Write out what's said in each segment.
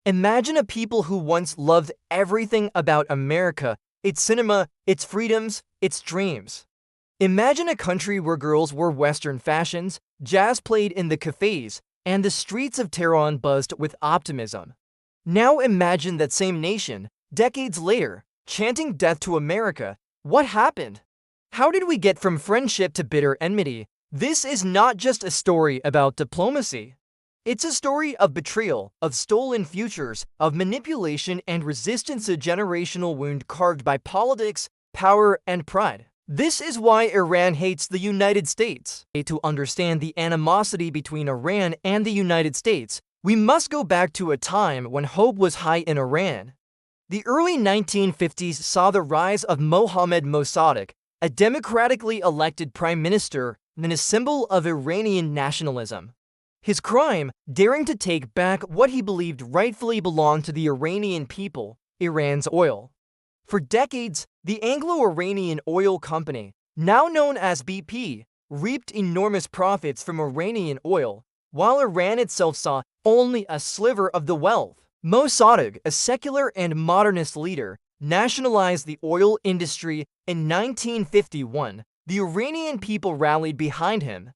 Imagine a people who once loved everything about America, its cinema, its freedoms, its dreams. Imagine a country where girls wore Western fashions, jazz played in the cafes, and the streets of Tehran buzzed with optimism. Now imagine that same nation, decades later, chanting death to America. What happened? How did we get from friendship to bitter enmity? This is not just a story about diplomacy. It's a story of betrayal, of stolen futures, of manipulation and resistance, a generational wound carved by politics, power, and pride. This is why Iran hates the United States. To understand the animosity between Iran and the United States, we must go back to a time when hope was high in Iran. The early 1950s saw the rise of Mohammad Mossadegh, a democratically elected prime minister and a symbol of Iranian nationalism. His crime, daring to take back what he believed rightfully belonged to the Iranian people, Iran's oil. For decades, the Anglo-Iranian Oil Company, now known as BP, reaped enormous profits from Iranian oil, while Iran itself saw only a sliver of the wealth. Mossadegh, a secular and modernist leader, nationalized the oil industry in 1951. The Iranian people rallied behind him.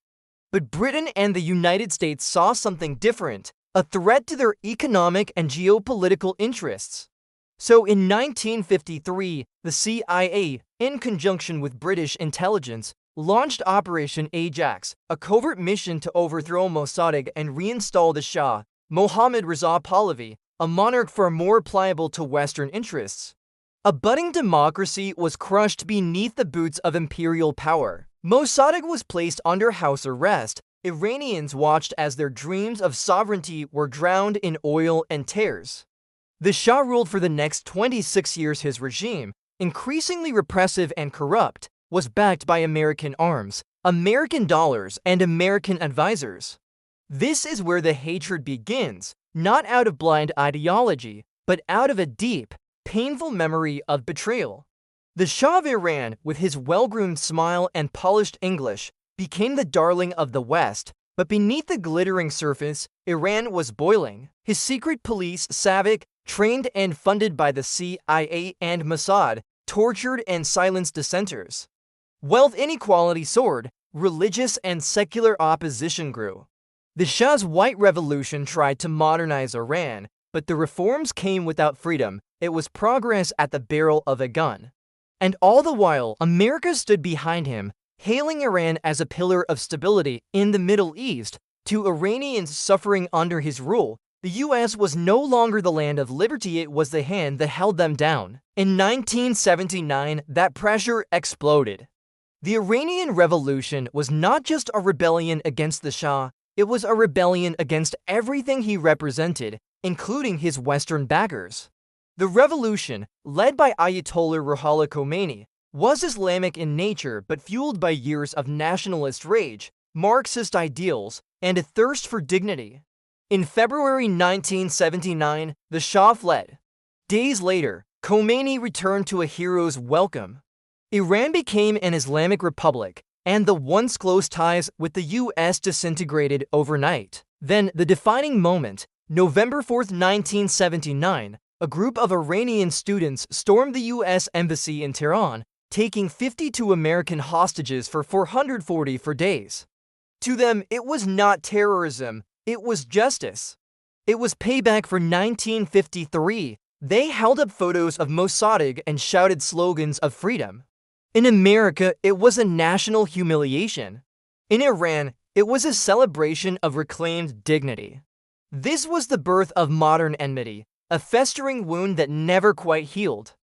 But Britain and the United States saw something different, a threat to their economic and geopolitical interests. So in 1953, the CIA, in conjunction with British intelligence, launched Operation Ajax, a covert mission to overthrow Mossadegh and reinstall the Shah, Mohammad Reza Pahlavi, a monarch far more pliable to Western interests. A budding democracy was crushed beneath the boots of imperial power. Mossadegh was placed under house arrest. Iranians watched as their dreams of sovereignty were drowned in oil and tears. The Shah ruled for the next 26 years. His regime, increasingly repressive and corrupt, was backed by American arms, American dollars, and American advisors. This is where the hatred begins, not out of blind ideology, but out of a deep, painful memory of betrayal. The Shah of Iran, with his well-groomed smile and polished English, became the darling of the West, but beneath the glittering surface, Iran was boiling. His secret police, SAVAK, trained and funded by the CIA and Mossad, tortured and silenced dissenters. Wealth inequality soared, religious and secular opposition grew. The Shah's White Revolution tried to modernize Iran, but the reforms came without freedom. It was progress at the barrel of a gun. And all the while, America stood behind him, hailing Iran as a pillar of stability in the Middle East. To Iranians suffering under his rule, the US was no longer the land of liberty, it was the hand that held them down. In 1979, that pressure exploded. The Iranian Revolution was not just a rebellion against the Shah, it was a rebellion against everything he represented, including his Western backers. The revolution, led by Ayatollah Ruhollah Khomeini, was Islamic in nature but fueled by years of nationalist rage, Marxist ideals, and a thirst for dignity. In February 1979, the Shah fled. Days later, Khomeini returned to a hero's welcome. Iran became an Islamic republic, and the once close ties with the US disintegrated overnight. Then, the defining moment, November 4, 1979, a group of Iranian students stormed the US embassy in Tehran, taking 52 American hostages for 440 days. To them, it was not terrorism, it was justice. It was payback for 1953. They held up photos of Mossadegh and shouted slogans of freedom. In America, it was a national humiliation. In Iran, it was a celebration of reclaimed dignity. This was the birth of modern enmity, a festering wound that never quite healed.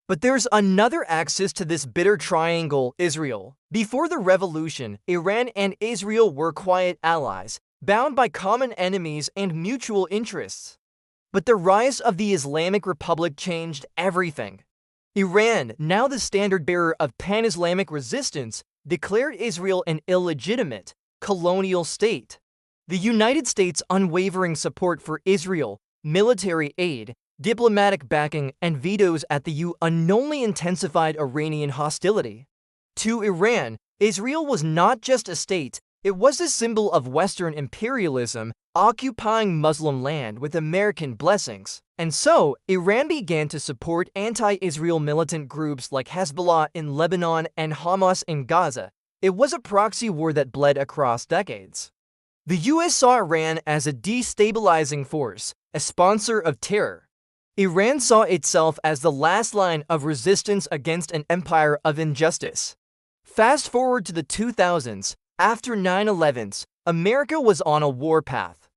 But there's another axis to this bitter triangle, Israel. Before the revolution, Iran and Israel were quiet allies, bound by common enemies and mutual interests. But the rise of the Islamic Republic changed everything. Iran, now the standard-bearer of pan-Islamic resistance, declared Israel an illegitimate, colonial state. The United States' unwavering support for Israel, military aid, diplomatic backing, and vetoes at the UN only intensified Iranian hostility. To Iran, Israel was not just a state, it was a symbol of Western imperialism, occupying Muslim land with American blessings. And so, Iran began to support anti-Israel militant groups like Hezbollah in Lebanon and Hamas in Gaza. It was a proxy war that bled across decades. The US saw Iran as a destabilizing force, a sponsor of terror. Iran saw itself as the last line of resistance against an empire of injustice. Fast forward to the 2000s, after 9/11, America was on a warpath.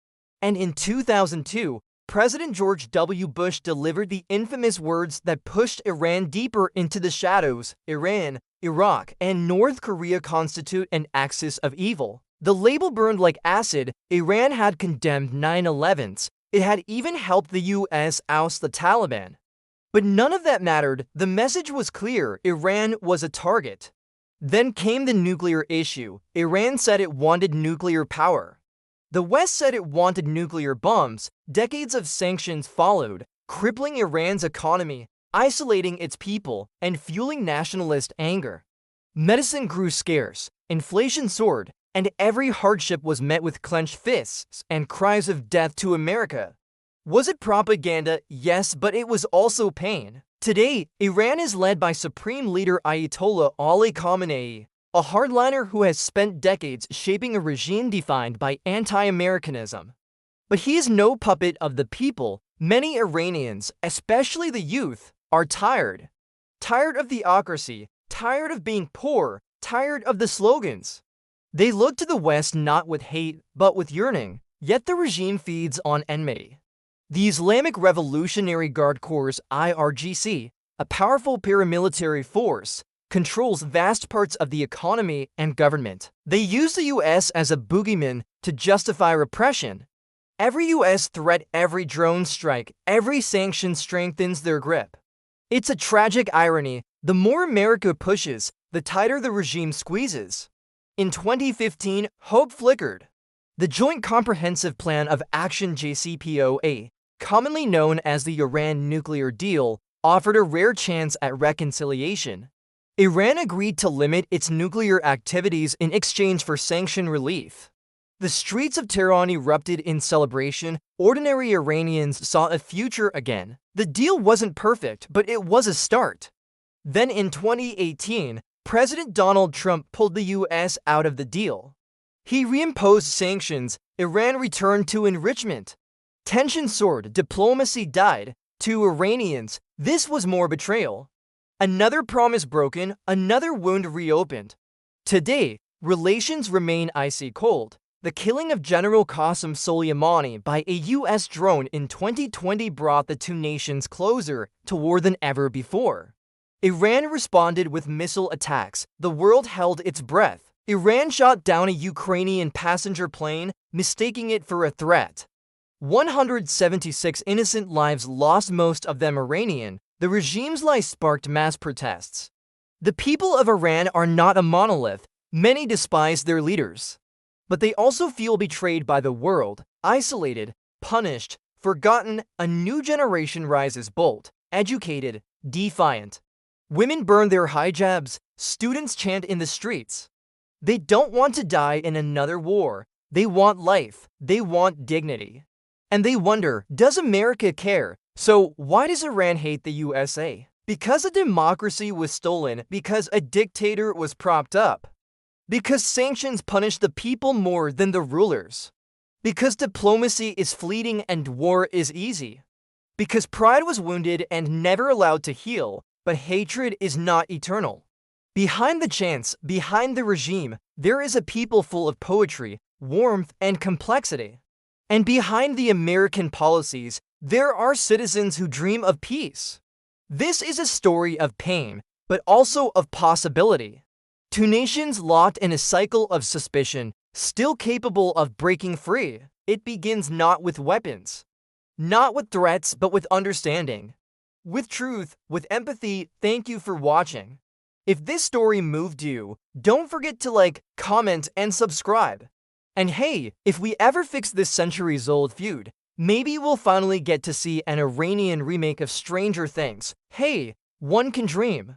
And in 2002, President George W. Bush delivered the infamous words that pushed Iran deeper into the shadows. Iran, Iraq, and North Korea constitute an axis of evil. The label burned like acid. Iran had condemned 9/11. It had even helped the US oust the Taliban. But none of that mattered. The message was clear. Iran was a target. Then came the nuclear issue. Iran said it wanted nuclear power. The West said it wanted nuclear bombs. Decades of sanctions followed, crippling Iran's economy, isolating its people, and fueling nationalist anger. Medicine grew scarce, inflation soared, and every hardship was met with clenched fists and cries of death to America. Was it propaganda? Yes, but it was also pain. Today, Iran is led by Supreme Leader Ayatollah Ali Khamenei, a hardliner who has spent decades shaping a regime defined by anti-Americanism. But he is no puppet of the people. Many Iranians, especially the youth, are tired. Tired of theocracy, tired of being poor, tired of the slogans. They look to the West not with hate, but with yearning, yet the regime feeds on enmity. The Islamic Revolutionary Guard Corps (IRGC), a powerful paramilitary force, controls vast parts of the economy and government. They use the US as a boogeyman to justify repression. Every US threat, every drone strike, every sanction strengthens their grip. It's a tragic irony. The more America pushes, the tighter the regime squeezes. In 2015, hope flickered. The Joint Comprehensive Plan of Action JCPOA, commonly known as the Iran nuclear deal, offered a rare chance at reconciliation. Iran agreed to limit its nuclear activities in exchange for sanction relief. The streets of Tehran erupted in celebration. Ordinary Iranians saw a future again. The deal wasn't perfect, but it was a start. Then in 2018, President Donald Trump pulled the US out of the deal. He reimposed sanctions. Iran returned to enrichment. Tension soared, diplomacy died. To Iranians, this was more betrayal. Another promise broken, another wound reopened. Today, relations remain icy cold. The killing of General Qasem Soleimani by a US drone in 2020 brought the two nations closer to war than ever before. Iran responded with missile attacks. The world held its breath. Iran shot down a Ukrainian passenger plane, mistaking it for a threat. 176 innocent lives lost, most of them Iranian. The regime's lies sparked mass protests. The people of Iran are not a monolith. Many despise their leaders. But they also feel betrayed by the world, isolated, punished, forgotten. A new generation rises bold, educated, defiant. Women burn their hijabs, students chant in the streets. They don't want to die in another war. They want life. They want dignity. And they wonder, does America care? So why does Iran hate the USA? Because a democracy was stolen, because a dictator was propped up. Because sanctions punish the people more than the rulers. Because diplomacy is fleeting and war is easy. Because pride was wounded and never allowed to heal, but hatred is not eternal. Behind the chants, behind the regime, there is a people full of poetry, warmth, and complexity. And behind the American policies, there are citizens who dream of peace. This is a story of pain, but also of possibility. Two nations locked in a cycle of suspicion, still capable of breaking free. It begins not with weapons, not with threats, but with understanding. With truth, with empathy. Thank you for watching. If this story moved you, don't forget to like, comment, and subscribe. And hey, if we ever fix this centuries-old feud, maybe we'll finally get to see an Iranian remake of Stranger Things. Hey, one can dream.